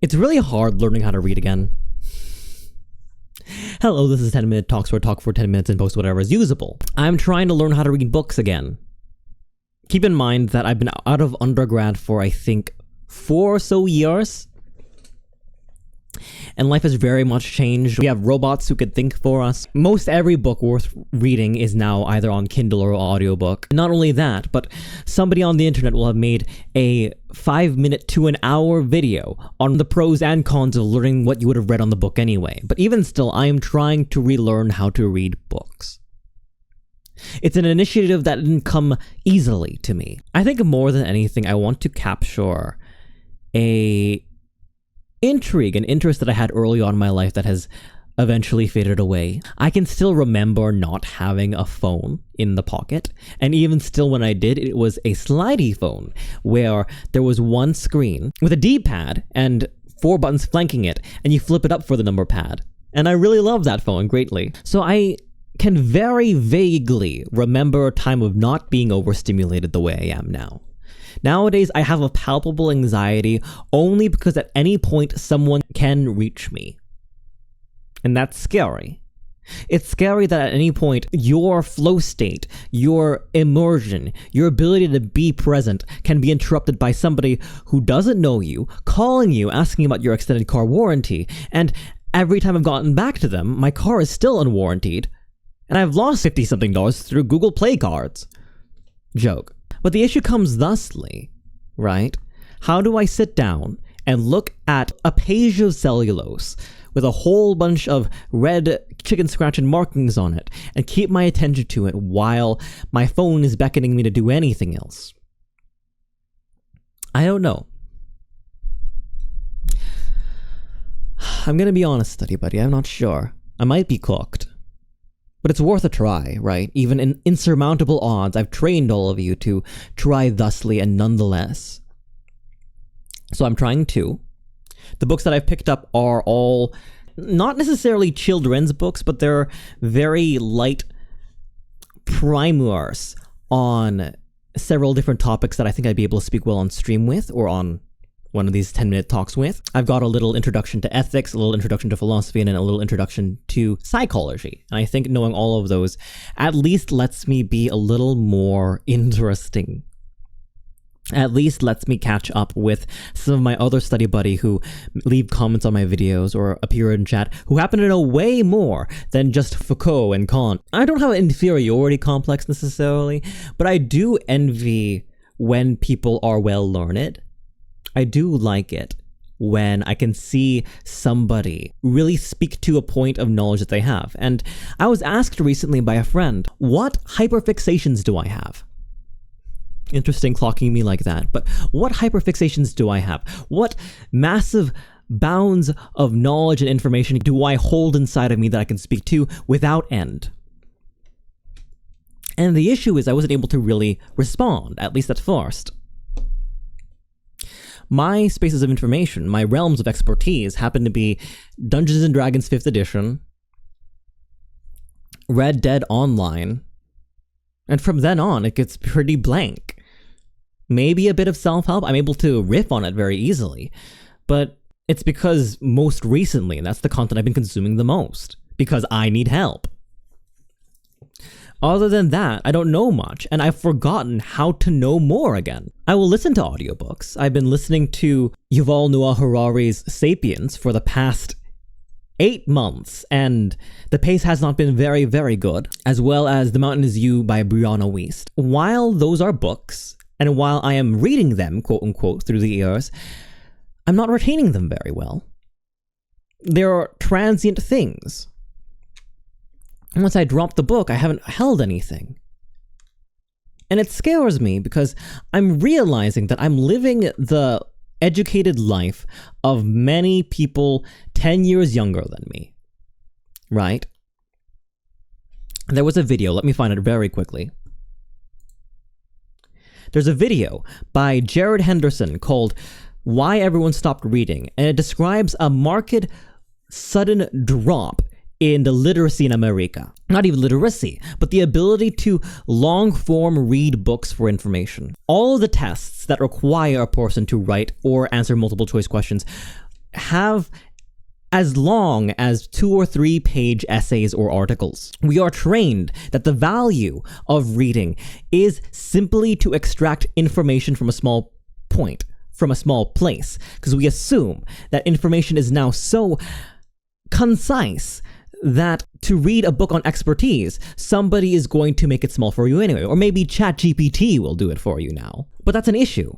It's really hard learning how to read again. Hello, this is 10-Minute Talks, where I talk for 10 minutes and post whatever is usable. I'm trying to learn how to read books again. Keep in mind that I've been out of undergrad for, I think, 4 or so years. And life has very much changed. We have robots who can think for us. Most every book worth reading is now either on Kindle or audiobook. Not only that, but somebody on the internet will have made a 5-minute to an hour video on the pros and cons of learning what you would have read on the book anyway. But even still, I am trying to relearn how to read books. It's an initiative that didn't come easily to me. I think more than anything, I want to capture an interest that I had early on in my life that has eventually faded away. I can still remember not having a phone in the pocket, and even still when I did, it was a slidey phone where there was one screen with a D-pad and 4 buttons flanking it, and you flip it up for the number pad. And I really love that phone greatly. So I can very vaguely remember a time of not being overstimulated the way I am now. Nowadays, I have a palpable anxiety only because at any point someone can reach me. And that's scary. It's scary that at any point your flow state, your immersion, your ability to be present can be interrupted by somebody who doesn't know you, calling you, asking about your extended car warranty, and every time I've gotten back to them, my car is still unwarrantied, and I've lost $50-something through Google Play cards. Joke. But the issue comes thusly, right? How do I sit down and look at a page of cellulose with a whole bunch of red chicken scratch and markings on it and keep my attention to it while my phone is beckoning me to do anything else? I don't know. I'm gonna be honest, study buddy, I'm not sure. I might be cooked. But it's worth a try, right? Even in insurmountable odds, I've trained all of you to try thusly and nonetheless. So I'm trying to. The books that I've picked up are all not necessarily children's books, but they're very light primers on several different topics that I think I'd be able to speak well on stream with, or on one of these 10-minute talks with. I've got a little introduction to ethics, a little introduction to philosophy, and then a little introduction to psychology. And I think knowing all of those at least lets me be a little more interesting. At least lets me catch up with some of my other study buddy who leave comments on my videos or appear in chat who happen to know way more than just Foucault and Kant. I don't have an inferiority complex necessarily, but I do envy when people are well learned. I do like it when I can see somebody really speak to a point of knowledge that they have. And I was asked recently by a friend, what hyperfixations do I have? Interesting clocking me like that, but what hyperfixations do I have? What massive bounds of knowledge and information do I hold inside of me that I can speak to without end? And the issue is I wasn't able to really respond, at least at first. My spaces of information, my realms of expertise, happen to be Dungeons & Dragons 5th edition, Red Dead Online, and from then on, it gets pretty blank. Maybe a bit of self-help, I'm able to riff on it very easily, but it's because most recently, and that's the content I've been consuming the most, because I need help. Other than that, I don't know much, and I've forgotten how to know more again. I will listen to audiobooks. I've been listening to Yuval Noah Harari's Sapiens for the past 8 months, and the pace has not been very, very good, as well as The Mountain Is You by Brianna Wiest. While those are books, and while I am reading them, quote-unquote, through the ears, I'm not retaining them very well. There are transient things. And once I drop the book, I haven't held anything. And it scares me because I'm realizing that I'm living the educated life of many people 10 years younger than me. Right? There was a video, let me find it very quickly. There's a video by Jared Henderson called Why Everyone Stopped Reading, and it describes a marked, sudden drop in the literacy in America. Not even literacy, but the ability to long-form read books for information. All of the tests that require a person to write or answer multiple choice questions have as long as 2 or 3 page essays or articles. We are trained that the value of reading is simply to extract information from a small point, from a small place, because we assume that information is now so concise that to read a book on expertise, somebody is going to make it small for you anyway, or maybe ChatGPT will do it for you now. But that's an issue,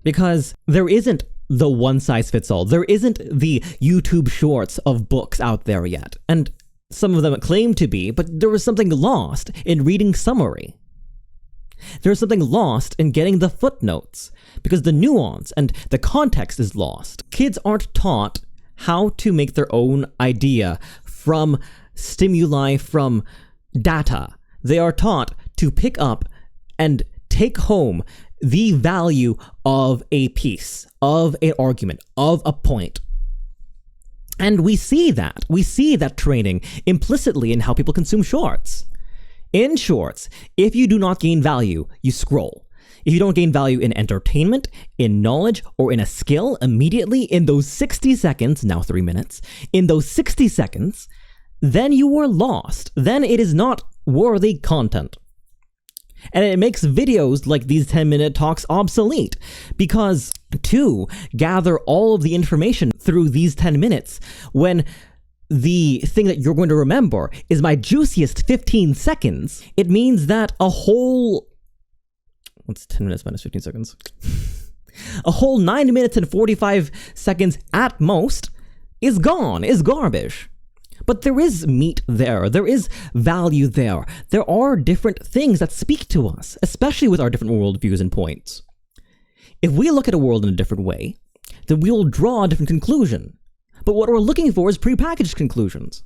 because there isn't the one-size-fits-all. There isn't the YouTube shorts of books out there yet, and some of them claim to be, but there was something lost in reading summary. There's something lost in getting the footnotes, because the nuance and the context is lost. Kids aren't taught how to make their own idea from stimuli, from data. They are taught to pick up and take home the value of a piece, of an argument, of a point. And we see that. We see that training implicitly in how people consume shorts. In shorts, if you do not gain value, you scroll. If you don't gain value in entertainment, in knowledge, or in a skill immediately in those 60 seconds, now 3 minutes, in those 60 seconds, then you are lost. Then it is not worthy content. And it makes videos like these 10-minute talks obsolete, because to gather all of the information through these 10 minutes, when the thing that you're going to remember is my juiciest 15 seconds, it means that a whole... What's 10 minutes minus 15 seconds? A whole 9 minutes and 45 seconds at most is gone, is garbage. But there is meat there. There is value there. There are different things that speak to us, especially with our different worldviews and points. If we look at a world in a different way, then we will draw a different conclusion. But what we're looking for is prepackaged conclusions.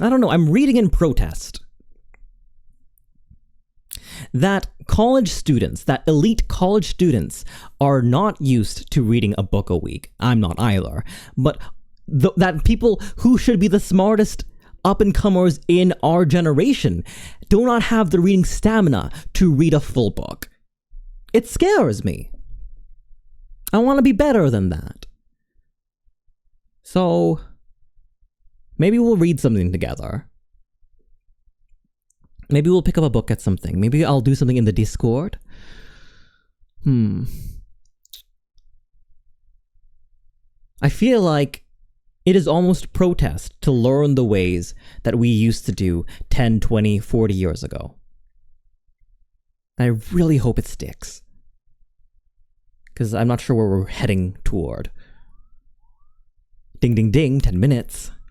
I don't know, I'm reading in protest that college students, that elite college students, are not used to reading a book a week. I'm not either. But that people who should be the smartest up-and-comers in our generation do not have the reading stamina to read a full book. It scares me. I want to be better than that. So, maybe we'll read something together. Maybe we'll pick up a book at something. Maybe I'll do something in the Discord. I feel like it is almost protest to learn the ways that we used to do 10, 20, 40 years ago. I really hope it sticks, because I'm not sure where we're heading toward. Ding, ding, ding, 10 minutes.